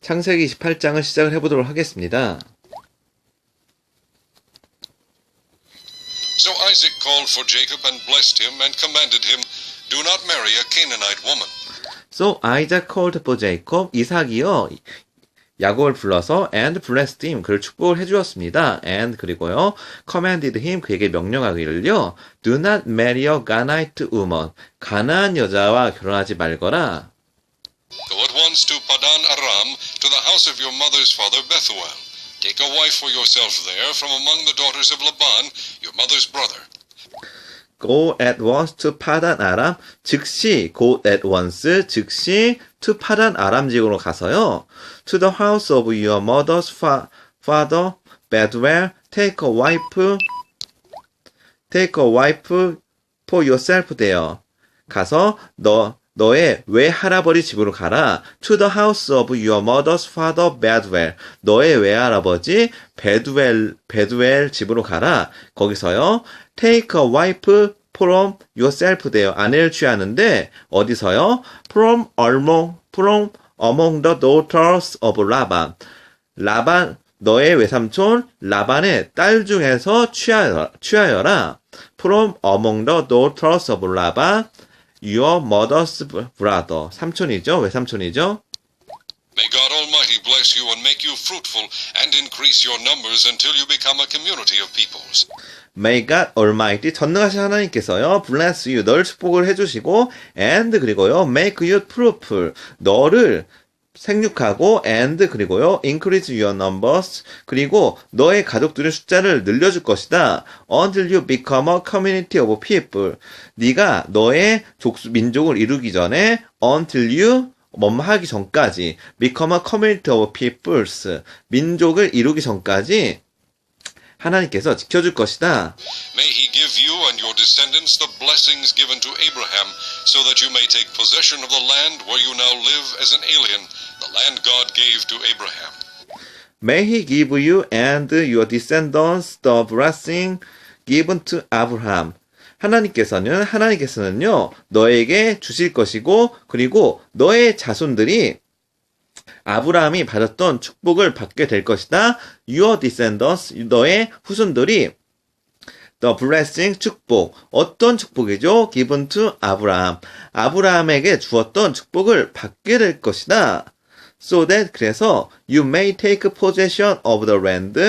창세기 28장을 시작을 해보도록 하겠습니다. So Isaac called for Jacob and blessed him and commanded him, Do not marry a Canaanite woman. So Isaac called for Jacob. 이삭이요. 야곱을 불러서 and blessed him. 그를 축복을 해주었습니다. and 그리고요. commanded him. 그에게 명령하기를요. Do not marry a Canaanite woman. 가나안 여자와 결혼하지 말거라. Go at once to Padan Aram, to the house of your mother's father Bethuel. Take a wife for yourself there from among the daughters of Laban, your mother's brother. Go at once to 파단 아람. 즉시 go at once. 즉시 to 파단 아람 지역으로 가서요. To the house of your mother's father Bethuel. Take a wife for yourself there. 가서 너의 외할아버지 집으로 가라. To the house of your mother's father Bethuel. 너의 외할아버지 베두엘 집으로 가라. 거기서요. Take a wife from yourself there. 아내를 취하는데 어디서요? From among the daughters of Laban. 너의 외삼촌 라반의 딸 중에서 취하여라. From among the daughters of Laban. Your mother's brother. 삼촌이죠? 외삼촌이죠? May God Almighty bless you and make you fruitful and increase your numbers until you become a community of peoples. May God Almighty, 전능하신 하나님께서요, bless you, 널 축복을 해주시고, and 그리고요, make you fruitful, 너를 생육하고, and 그리고요, increase your numbers, 그리고 너의 가족들의 숫자를 늘려줄 것이다. Until you become a community of people. 네가 너의 민족을 이루기 전에, until you 하기 전까지, become a community of peoples. 민족을 이루기 전까지 하나님께서 지켜줄 것이다. May he give you and your descendants the blessings given to Abraham, so that you may take possession of the land where you now live as an alien, the land God gave to Abraham. May he give you and your descendants the blessing given to Abraham. 하나님께서는요, 너에게 주실 것이고, 그리고 너의 자손들이 아브라함이 받았던 축복을 받게 될 것이다. Your descendants, 너의 후손들이 the blessing, 축복. 어떤 축복이죠? Given to 아브라함. 아브라함에게 주었던 축복을 받게 될 것이다. So that, 그래서 you may take possession of the land.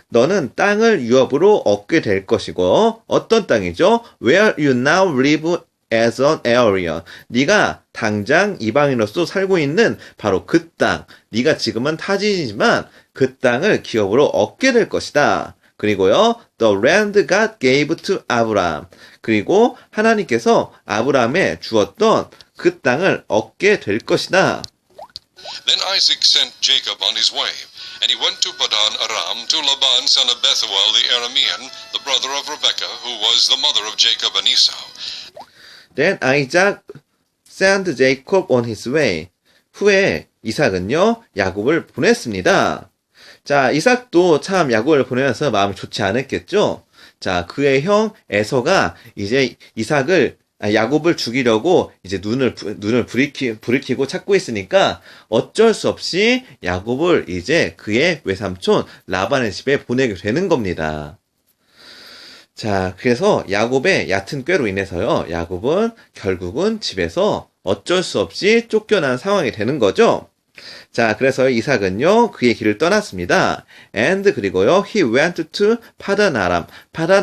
너는 땅을 유업으로 얻게 될 것이고, 어떤 땅이죠? Where you now live as an alien. 네가 당장 이방인으로서 살고 있는 바로 그 땅. 네가 지금은 타진이지만 그 땅을 기업으로 얻게 될 것이다. 그리고요, the land God gave to Abraham. 그리고 하나님께서 아브라함에 주었던 그 땅을 얻게 될 것이다. Then Isaac sent Jacob on his way, and he went to Padan Aram to Laban son of Bethuel the Aramean, the brother of Rebekah, who was the mother of Jacob and Esau. Then Isaac sent Jacob on his way. 후에 이삭은요, 야곱을 보냈습니다. 자, 이삭도 참 야곱을 보내면서 마음이 좋지 않았겠죠? 자, 그의 형 에서가 이제 야곱을 죽이려고 이제 눈을 부리키고 찾고 있으니까 어쩔 수 없이 야곱을 이제 그의 외삼촌 라반의 집에 보내게 되는 겁니다. 자, 그래서 야곱의 얕은 꾀로 인해서요, 야곱은 결국은 집에서 어쩔 수 없이 쫓겨난 상황이 되는 거죠. 자, 그래서 이삭은요, 그의 길을 떠났습니다. And 그리고요, he went to 파단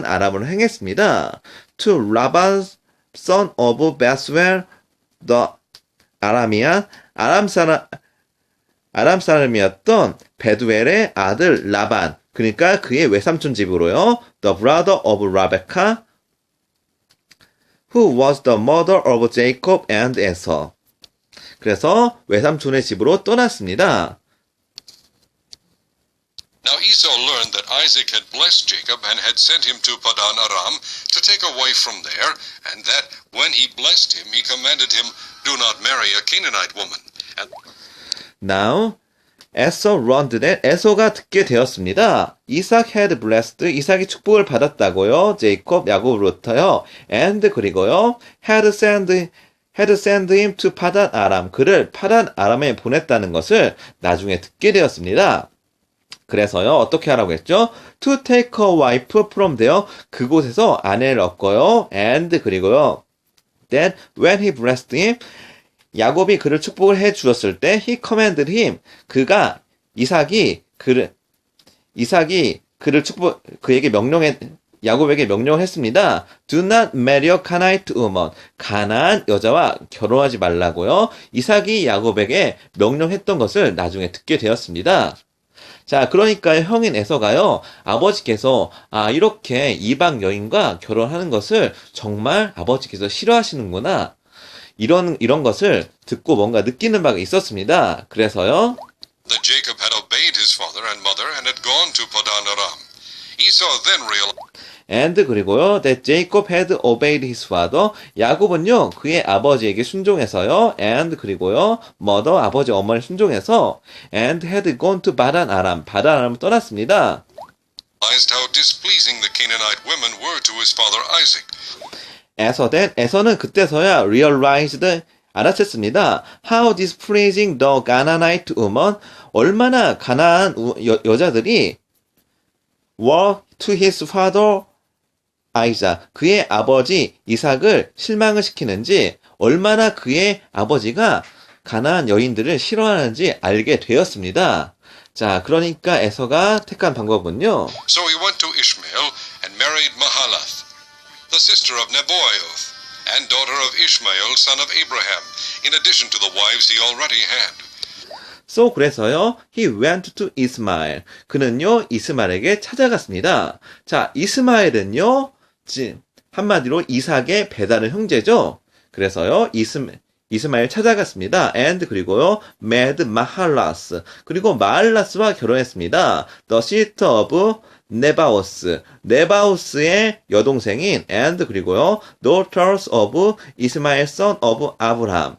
아람으로 행했습니다. To Laban, son of Bethuel, the Aramean, 아람 사람이었던 베두엘의 아들 라반, 그러니까 그의 외삼촌 집으로요, the brother of Rebekah, who was the mother of Jacob and Esau. 그래서 외삼촌의 집으로 떠났습니다. Now Esau learned that Isaac had blessed Jacob and had sent him to Padan Aram to take a wife from there, and that when he blessed him, he commanded him, Do not marry a Canaanite woman. Now, Esau learned that, 에서가 듣게 되었습니다. 이삭 had blessed, 이삭이 축복을 받았다고요. 제이콥, 야곱으로부터요. And 그리고요, had sent had sent him to 파단 아람. 그를 파단 아람에 보냈다는 것을 나중에 듣게 되었습니다. 그래서요, 어떻게 하라고 했죠? To take a wife from there. 그곳에서 아내를 얻고요. And 그리고요. Then when he blessed him. 야곱이 그를 축복을 해 주었을 때 he commanded him. 이삭이 그를 그에게 야곱에게 명령을 했습니다. Do not marry a Canaanite woman. 가나안 여자와 결혼하지 말라고요. 이삭이 야곱에게 명령했던 것을 나중에 듣게 되었습니다. 자, 그러니까 형인 에서가요, 아버지께서, 이렇게 이방 여인과 결혼하는 것을 정말 아버지께서 싫어하시는구나. 이런 것을 듣고 뭔가 느끼는 바가 있었습니다. 그래서요, That Jacob had obeyed his father and mother and had gone to Padan Aram. Esau then realized and 그리고요, that Jacob had obeyed his father. 야곱은요, 그의 아버지에게 순종해서요, and 그리고요, mother, 아버지 어머니 순종해서, and had gone to 바단 아람을 떠났습니다. how displeasing the Canaanite women were to his father Isaac. 에서는 그때서야 realized, 알아챘습니다. How displeasing the Canaanite woman, 얼마나 가나안 여자들이 were to his father Isaac, 그의 아버지 이삭을 실망을 시키는지, 얼마나 그의 아버지가 가나안 여인들을 싫어하는지 알게 되었습니다. 자, 그러니까 에서가 택한 방법은요. So he went to Ishmael and married Mahalath, the sister of Nebaioth, and daughter of Ishmael, son of Abraham, in addition to the wives he already had. So 그래서요, he went to Ismael. 그는요, 이스마엘에게 찾아갔습니다. 자, 이스마엘은요, 한마디로 이삭의 배다른 형제죠. 그래서요, 이스마엘 찾아갔습니다. And 그리고요, made Mahalas. 그리고 마할라스와 결혼했습니다. The sister of 네바오스의 여동생인 and 그리고요, daughters of Ismael son of Abraham.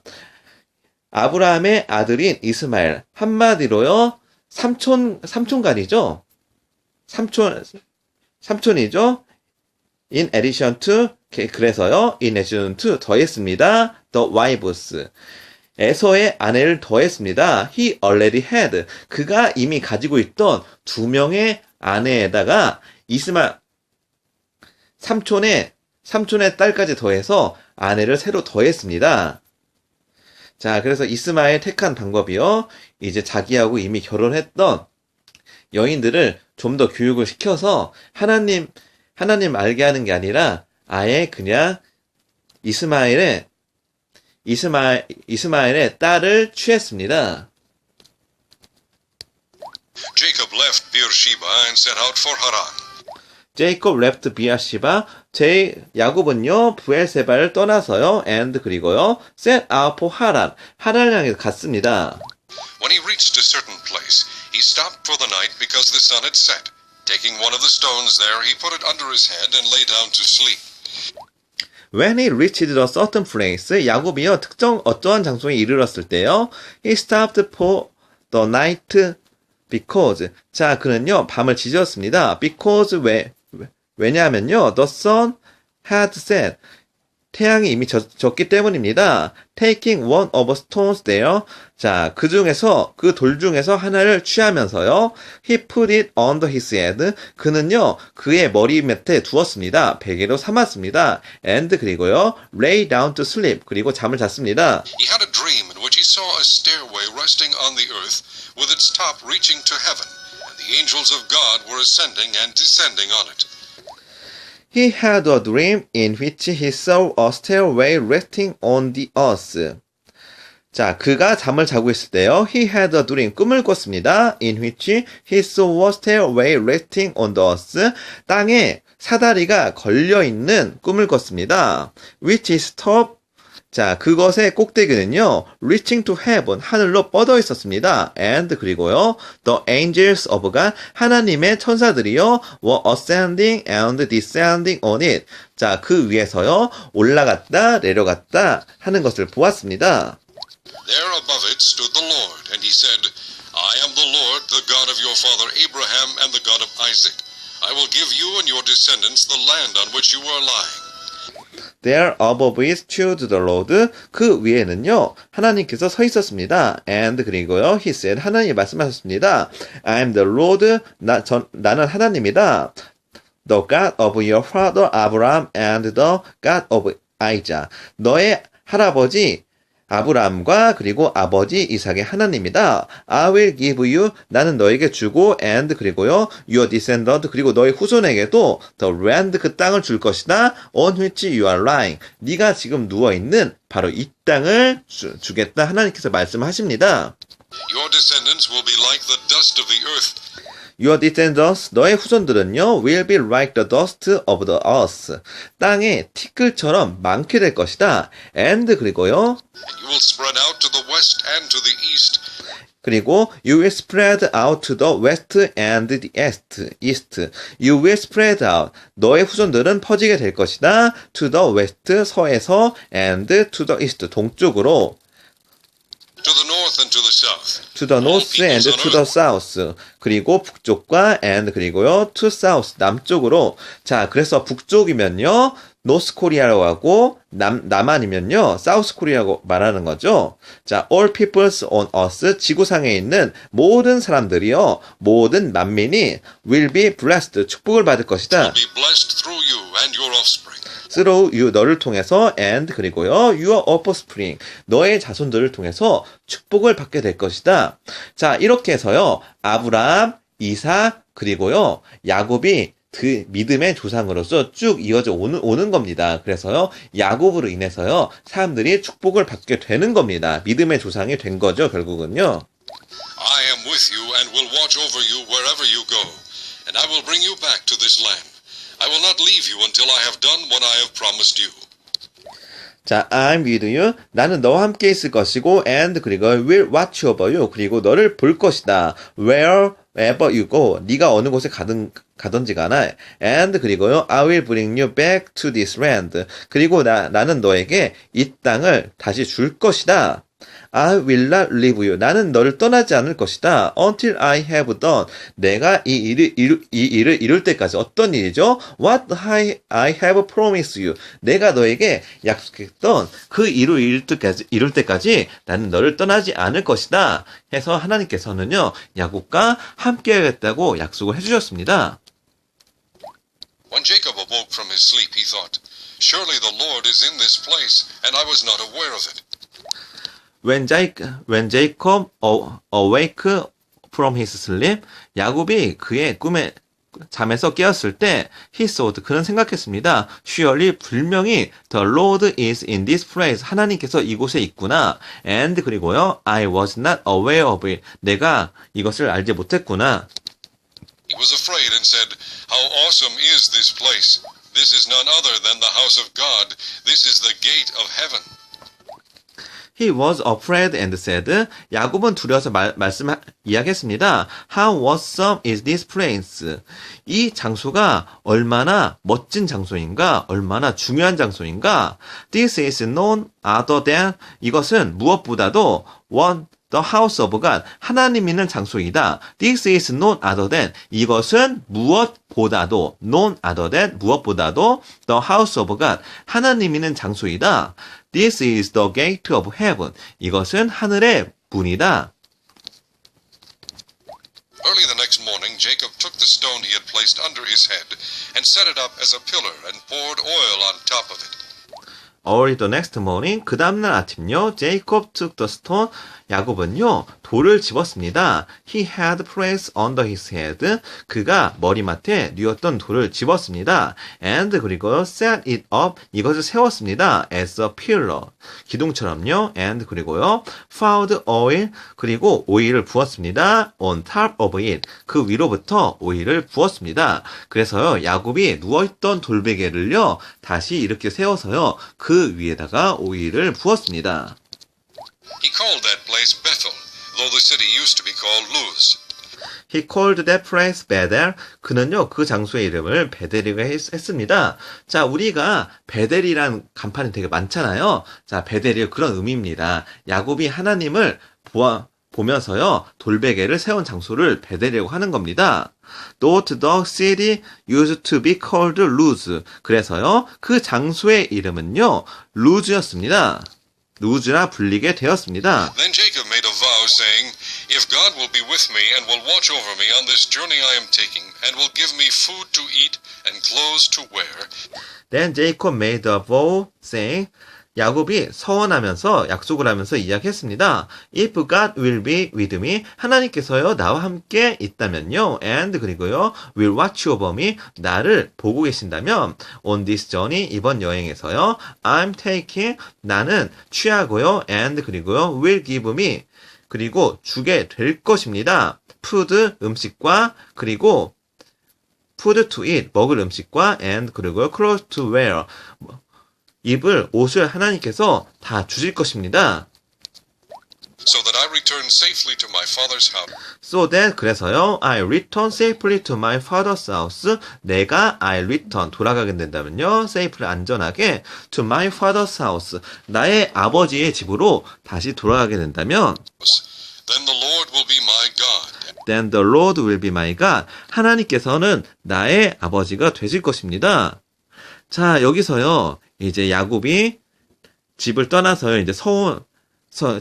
아브라함의 아들인 이스마엘. 한마디로요, 삼촌간이죠. 삼촌이죠. In addition to, 그래서요, in addition to 더했습니다. The wives. 에서의 아내를 더했습니다. He already had. 그가 이미 가지고 있던 2명의 아내에다가 삼촌의 딸까지 더해서 아내를 새로 더했습니다. 자, 그래서 이스마엘 택한 방법이요. 이제 자기하고 이미 결혼했던 여인들을 좀 더 교육을 시켜서 하나님 알게 하는 게 아니라 아예 그냥 이스마엘의 딸을 취했습니다. Jacob left Beersheba and set out for Haran. 제이콥 left 비아시바. 야곱은요, 부엘세바를 떠나서요, and 그리고요, set out for 하란을 향해 갔습니다. When he reached a certain place, he stopped for the night because the sun had set. Taking one of the stones there, he put it under his head and lay down to sleep. When he reached a certain place, 야곱이요, 어떠한 장소에 이르렀을 때요, he stopped for the night because. 자, 그는요, 밤을 지졌습니다. Because 왜냐하면요, the sun had set. 태양이 이미 졌기 때문입니다. Taking one of the stones there. 자, 그 돌 중에서 하나를 취하면서요. He put it under his head. 그는요, 그의 머리 밑에 두었습니다. 베개로 삼았습니다. And 그리고요, lay down to sleep. 그리고 잠을 잤습니다. He had a dream in which he saw a stairway resting on the earth with its top reaching to heaven, and the angels of God were ascending and descending on it. He had a dream in which he saw a stairway resting on the earth. 자, 그가 잠을 자고 있을 때요. He had a dream, 꿈을 꿨습니다. In which he saw a stairway resting on the earth. 땅에 사다리가 걸려있는 꿈을 꿨습니다. Which is top. 자, 그것의 꼭대기는요, reaching to heaven, 하늘로 뻗어 있었습니다. And 그리고요, the angels of God, 하나님의 천사들이요, were ascending and descending on it. 자, 그 위에서요, 올라갔다, 내려갔다 하는 것을 보았습니다. There above it stood the Lord, and he said, I am the Lord, the God of your father Abraham and the God of Isaac. I will give you and your descendants the land on which you are lying. There above is stood the Lord. 그 위에는요, 하나님께서 서 있었습니다. And 그리고요, he said, 하나님이 말씀하셨습니다. I am the Lord. 나는 하나님이다. The God of your father Abraham and the God of Isaac. 너의 할아버지 아브라함과 그리고 아버지 이삭의 하나님이다. I will give you, 나는 너에게 주고, and 그리고요, your descendant, 그리고 너의 후손에게도 the land, 그 땅을 줄 것이다. On which you are lying. 네가 지금 누워있는 바로 이 땅을 주겠다. 하나님께서 말씀하십니다. Your descendants will be like the dust of the earth. Your descendants, 너의 후손들은요, will be like the dust of the earth. 땅의 티끌처럼 많게 될 것이다. And 그리고요, And you will spread out to the west and to the east. 그리고 you will spread out to the west and the east. You will spread out. 너의 후손들은 퍼지게 될 것이다. To the west, 서에서, and to the east, 동쪽으로. To the north and to the south. To the north and to the south. 그리고 북쪽과 and 그리고요 to south, 남쪽으로. 자, 그래서 북쪽이면요 노스 코리아라고 하고 남한이면요 사우스 코리아라고 말하는 거죠. 자, all peoples on earth, 지구상에 있는 모든 사람들이요, 모든 만민이 will be blessed, 축복을 받을 것이다. Will be blessed through you and your offspring. through you, 너를 통해서, and 그리고요 your offspring, 너의 자손들을 통해서 축복을 받게 될 것이다. 자, 이렇게 해서요 아브라함, 이삭, 그리고요 야곱이 그 믿음의 조상으로서 쭉 이어져 오는 겁니다. 그래서요 야곱으로 인해서요 사람들이 축복을 받게 되는 겁니다. 믿음의 조상이 된 거죠, 결국은요. I am with you and will watch over you wherever you go, and I will bring you back to this land. I will not leave you until I have done what I have promised you. 자, I'm with you. 나는 너와 함께 있을 것이고, and 그리고 will watch over you. 그리고 너를 볼 것이다. Wherever you go. 네가 어느 곳에 가든지 가나. And 그리고요, I will bring you back to this land. 그리고 나는 너에게 이 땅을 다시 줄 것이다. I will not leave you. 나는 너를 떠나지 않을 것이다. Until I have done. 내가 이 일을 이룰 때까지. 어떤 일이죠? What I have promised you. 내가 너에게 약속했던 그 일을 이룰 때까지 나는 너를 떠나지 않을 것이다. 해서 하나님께서는요, 야곱과 함께 하겠다고 약속을 해주셨습니다. When Jacob awoke from his sleep, he thought, surely the Lord is in this place, and I was not aware of it. When Jacob awake from his sleep, 야곱이 그의 잠에서 깨었을 때, he thought, 그는 생각했습니다. Surely, 분명히 the Lord is in this place. 하나님께서 이곳에 있구나. And 그리고요, I was not aware of it. 내가 이것을 알지 못했구나. He was afraid and said, how awesome is this place? This is none other than the house of God. This is the gate of heaven. He was afraid and said, 야곱은 두려워서 이야기했습니다. How awesome is this place? 이 장소가 얼마나 멋진 장소인가? 얼마나 중요한 장소인가? This is none other than, 이것은 무엇보다도 the house of God, 하나님 있는 장소이다. This is none other than, 이것은 무엇보다도, none other than, 무엇보다도 the house of God, 하나님 있는 장소이다. This is the gate of heaven, 이것은 하늘의 문이다. Early the next morning, Jacob took the stone he had placed under his head and set it up as a pillar and poured oil on top of it. Early the next morning, 그 다음날 아침요, Jacob took the stone, 야곱은요, 돌을 집었습니다. He had placed under his head, 그가 머리맡에 뉘었던 돌을 집었습니다. And 그리고 set it up, 이것을 세웠습니다. As a pillar, 기둥처럼요. And 그리고요, poured oil, 그리고 오일을 부었습니다. On top of it, 그 위로부터 오일을 부었습니다. 그래서요, 야곱이 누워있던 돌베개를요, 다시 이렇게 세워서요, 그 위에다가 오일을 부었습니다. He called that place Bethel, though the city used to be called Luz. He called that place Bethel. 그는요, 그 장소의 이름을 베델이라고 했습니다. 자, 우리가 베델이란 간판이 되게 많잖아요. 자, 베델이 그런 의미입니다. 야곱이 하나님을 보면서요, 돌베개를 세운 장소를 베델이라고 하는 겁니다. Though the city used to be called Luz. 그래서요, 그 장소의 이름은요, 루즈였습니다. 루즈라 불리게 되었습니다. Then Jacob made a vow, saying, If God will be with me and will watch over me on this journey I am taking, and will give me food to eat and clothes to wear. Then Jacob made a vow, saying, 야곱이 서원하면서 약속을 하면서 이야기했습니다. If God will be with me, 하나님께서요 나와 함께 있다면요, and 그리고요 will watch over me, 나를 보고 계신다면, on this journey, 이번 여행에서요, I'm taking, 나는 취하고요, and 그리고요 will give me, 그리고 주게 될 것입니다. food, 음식과, 그리고 food to eat, 먹을 음식과, and 그리고요 clothes to wear, 입을 옷을 하나님께서 다 주실 것입니다. So that I return safely to my father's house. So that 그래서요, I return safely to my father's house. 내가 I return 돌아가게 된다면요, safely 안전하게 to my father's house. 나의 아버지의 집으로 다시 돌아가게 된다면, Then the Lord will be my God. then the Lord will be my God. 하나님께서는 나의 아버지가 되실 것입니다. 자, 여기서요, 이제 야곱이 집을 떠나서요, 이제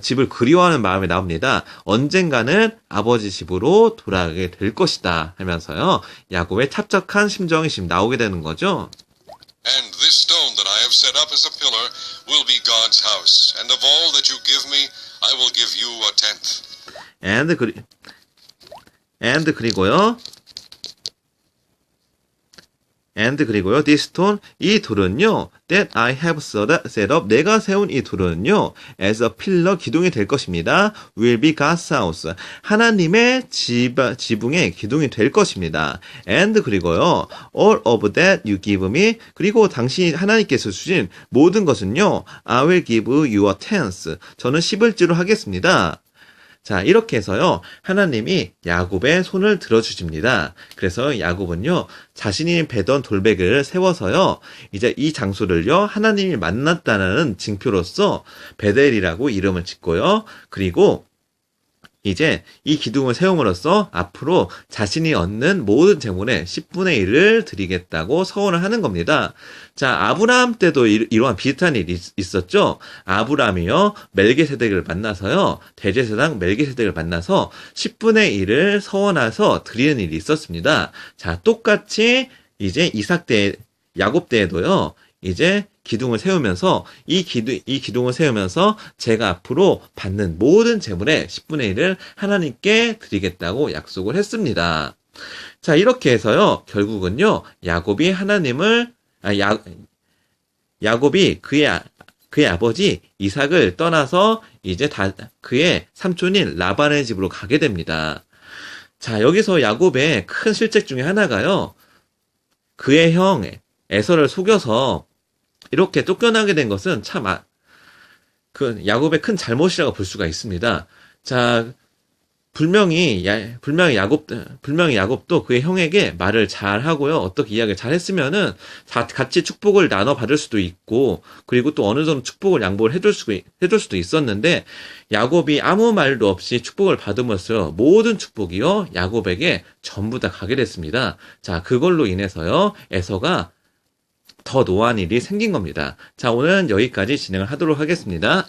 집을 그리워하는 마음이 나옵니다. 언젠가는 아버지 집으로 돌아가게 될 것이다 하면서요, 야곱의 착잡한 심정이 지금 나오게 되는 거죠. And this stone that I have set up as a pillar will be God's house. And of all that you give me, I will give you a tenth. 그리고요, this stone, 이 돌은요, that I have set up, 내가 세운 이 돌은요, as a pillar, 기둥이 될 것입니다. will be God's house, 하나님의 지붕의 기둥이 될 것입니다. and 그리고요, all of that you give me, 그리고 당신 하나님께서 주신 모든 것은요, I will give you a tenth, 저는 10을지로 하겠습니다. 자, 이렇게 해서요, 하나님이 야곱의 손을 들어주십니다. 그래서 야곱은요, 자신이 베던 돌베개를 세워서요, 이제 이 장소를요, 하나님이 만났다는 징표로서 베델이라고 이름을 짓고요, 그리고 이제 이 기둥을 세움으로써 앞으로 자신이 얻는 모든 재물의 10분의 1을 드리겠다고 서원을 하는 겁니다. 자, 아브라함 때도 이러한 비슷한 일이 있었죠. 아브라함이요, 멜기세덱을 만나서요, 대제사장 멜기세덱을 만나서 10분의 1을 서원해서 드리는 일이 있었습니다. 자, 똑같이 이제 야곱 때에도요, 이제 기둥을 세우면서 이 기둥을 세우면서 제가 앞으로 받는 모든 재물의 10분의 1을 하나님께 드리겠다고 약속을 했습니다. 자, 이렇게 해서요, 결국은요, 야곱이 그의 아버지 이삭을 떠나서 이제 그의 삼촌인 라반의 집으로 가게 됩니다. 자, 여기서 야곱의 큰 실책 중에 하나가요, 그의 형 에서를 속여서 이렇게 쫓겨나게 된 것은 참 야곱의 큰 잘못이라고 볼 수가 있습니다. 자, 분명히 야곱도 그의 형에게 말을 잘 하고요, 어떻게 이야기를 잘 했으면은 같이 축복을 나눠 받을 수도 있고, 그리고 또 어느 정도 축복을 양보를 해줄 수도 있었는데, 야곱이 아무 말도 없이 축복을 받으면서 모든 축복이요, 야곱에게 전부 다 가게 됐습니다. 자, 그걸로 인해서요, 에서가 더 노한 일이 생긴 겁니다. 자, 오늘은 여기까지 진행을 하도록 하겠습니다.